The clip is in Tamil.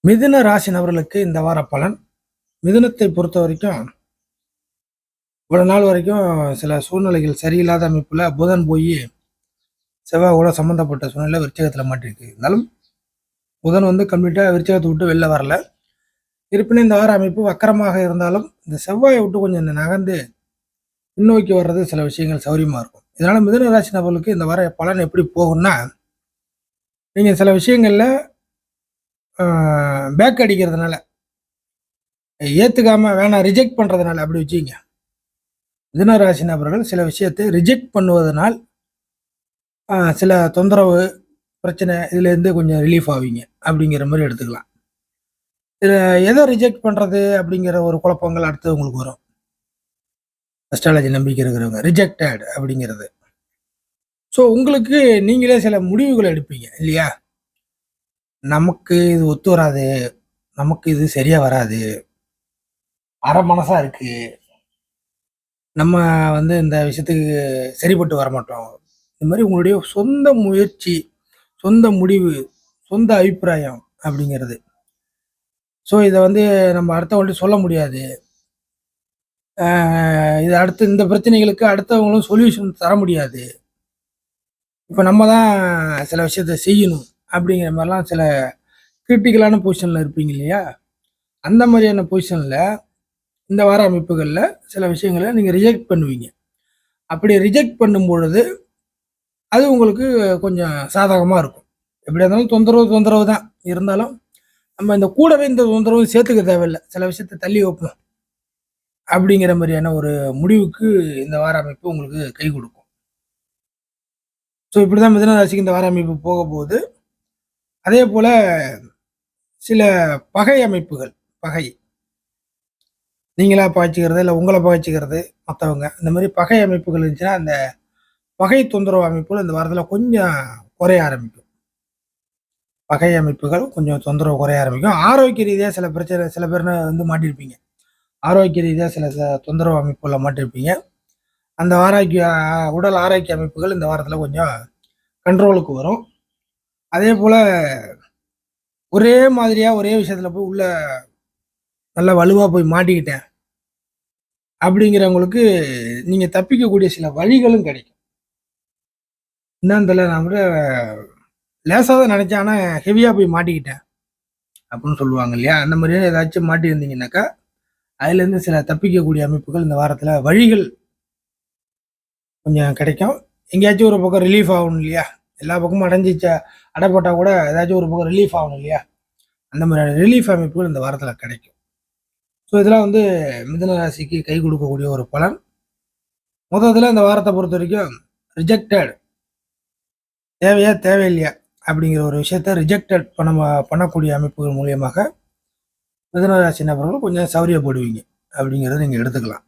மிதுன ராசி நபர்களுக்கு இந்த வார பலன். மிதுனத்தை பொறுத்த வரைக்கும் இவ்வளவு நாள் வரைக்கும் சில சூழ்நிலைகள் சரியில்லாத அமைப்புல புதன் போய் செவ்வாயோட சம்பந்தப்பட்ட சூழ்நிலை விருச்சிகத்துல மாட்டிருக்கு. இருந்தாலும் புதன் வந்து கம்ப்ளீட்டா விருச்சிகத்தை விட்டு வெளில வரல. இருப்பினும் இந்த வார அமைப்பு வக்கரமாக இருந்தாலும் இந்த செவ்வாயை விட்டு கொஞ்சம் நகர்ந்து பின்னோக்கி வர்றது சில விஷயங்கள் சௌரியமா இருக்கும். இதனால மிதுன ராசி நபர்களுக்கு இந்த வார பலன் எப்படி போகும்னா, நீங்க சில விஷயங்கள்ல பேக் அடிக்கிறதுனால, ஏத்துக்காம வேணாம் ரிஜெக்ட் பண்றதுனால அப்படி வச்சுங்க. மிதுன ராசி நபர்கள் சில விஷயத்தை ரிஜெக்ட் பண்ணுவதனால் சில தொந்தரவு, பிரச்சனை இதுலேருந்து கொஞ்சம் ரிலீஃப் ஆவீங்க அப்படிங்கிற மாதிரி எடுத்துக்கலாம். இதில் எதை ரிஜெக்ட் பண்ணுறது அப்படிங்கிற ஒரு குழப்பங்கள் அடுத்து உங்களுக்கு வரும். அஸ்ட்ராலஜி நம்பிக்கை இருக்கிறவங்க ரிஜெக்டட் அப்படிங்கிறது. ஸோ உங்களுக்கு நீங்களே சில முடிவுகளை எடுப்பீங்க இல்லையா? நமக்கு இது ஒத்து வராது, நமக்கு இது சரியா வராது, அரை மனசா இருக்கு, நம்ம வந்து இந்த விஷயத்துக்கு சரிப்பட்டு வரமாட்டோம். இந்த மாதிரி உங்களுடைய சொந்த முயற்சி, சொந்த முடிவு, சொந்த அபிப்பிராயம் அப்படிங்கிறது. ஸோ இதை வந்து நம்ம அடுத்தவங்கள்ட்ட சொல்ல முடியாது. இது அடுத்து இந்த பிரச்சனைகளுக்கு அடுத்தவங்களும் சொல்யூஷன் தர முடியாது. இப்போ நம்ம தான் சில விஷயத்த செய்யணும் அப்படிங்கிற மாதிரிலாம் சில கிரிட்டிக்கலான பொசிஷனில் இருப்பீங்க இல்லையா? அந்த மாதிரியான பொசிஷனில் இந்த வார அமைப்புகளில் சில விஷயங்களை நீங்கள் ரிஜெக்ட் பண்ணுவீங்க. அப்படி ரிஜெக்ட் பண்ணும் பொழுது அது உங்களுக்கு கொஞ்சம் சாதகமாக இருக்கும். எப்படியா இருந்தாலும் தொந்தரவு தான் இருந்தாலும் நம்ம இந்த கூடவே இந்த தொந்தரவு சேர்த்துக்க தேவையில்லை, சில விஷயத்த தள்ளி வைப்போம் அப்படிங்கிற மாதிரியான ஒரு முடிவுக்கு இந்த வார அமைப்பு உங்களுக்கு கை கொடுக்கும். ஸோ இப்படிதான் மிதுன ராசிக்கு இந்த வார அமைப்பு போக போகுது. அதே போல சில பகை அமைப்புகள், பகை நீங்களா பாய்ச்சிக்கிறது இல்லை உங்களை பாய்ச்சிக்கிறது மற்றவங்க, இந்த மாதிரி பகை அமைப்புகள் இருந்துச்சுன்னா அந்த பகை தொந்தரவு அமைப்புகள் இந்த வாரத்தில் கொஞ்சம் குறைய ஆரம்பிக்கும். பகை அமைப்புகள் கொஞ்சம் தொந்தரவு குறைய ஆரம்பிக்கும். ஆரோக்கிய ரீதியாக சில பிரச்சனை, சில பேர் வந்து மாட்டியிருப்பீங்க. ஆரோக்கிய ரீதியாக சில தொந்தரவு அமைப்புகளை மாட்டியிருப்பீங்க. அந்த உடல் ஆரோக்கிய அமைப்புகள் இந்த வாரத்தில் கொஞ்சம் கண்ட்ரோலுக்கு வரும். அதே போல் ஒரே மாதிரியாக ஒரே விஷயத்தில் போய் உள்ள நல்லா வலுவாக போய் மாட்டிக்கிட்டேன் அப்படிங்கிறவங்களுக்கு நீங்கள் தப்பிக்கக்கூடிய சில வழிகளும் கிடைக்கும். என்னன்னு தெரியல, நான் கூட லேசாக தான் நினச்சேன், ஆனால் ஹெவியாக போய் மாட்டிக்கிட்டேன் அப்படின்னு சொல்லுவாங்க இல்லையா? அந்த மாதிரியே ஏதாச்சும் மாட்டியிருந்தீங்கன்னாக்கா அதுலேருந்து சில தப்பிக்கக்கூடிய அமைப்புகள் இந்த வாரத்தில் வழிகள் கொஞ்சம் கிடைக்கும். எங்கேயாச்சும் ஒரு பக்கம் ரிலீஃப் ஆகணும் இல்லையா? எல்லா பக்கமும் அடைப்பட்டால் கூட ஏதாச்சும் ஒரு பக்கம் ரிலீஃப் ஆகணும் இல்லையா? அந்த மாதிரியான ரிலீஃப் அமைப்புகள் இந்த வாரத்தில் கிடைக்கும். ஸோ இதெல்லாம் வந்து மிதுன ராசிக்கு கை கொடுக்கக்கூடிய ஒரு பலன். மொத்தத்தில் இந்த வாரத்தை பொறுத்த வரைக்கும் ரிஜெக்டட், தேவையா தேவையில்லையா அப்படிங்கிற ஒரு விஷயத்த ரிஜெக்டட் பண்ணக்கூடிய அமைப்புகள் மூலியமாக மிதுன ராசி நபர்கள் கொஞ்சம் சௌரியப்படுவீங்க அப்படிங்கிறத நீங்கள் எடுத்துக்கலாம்.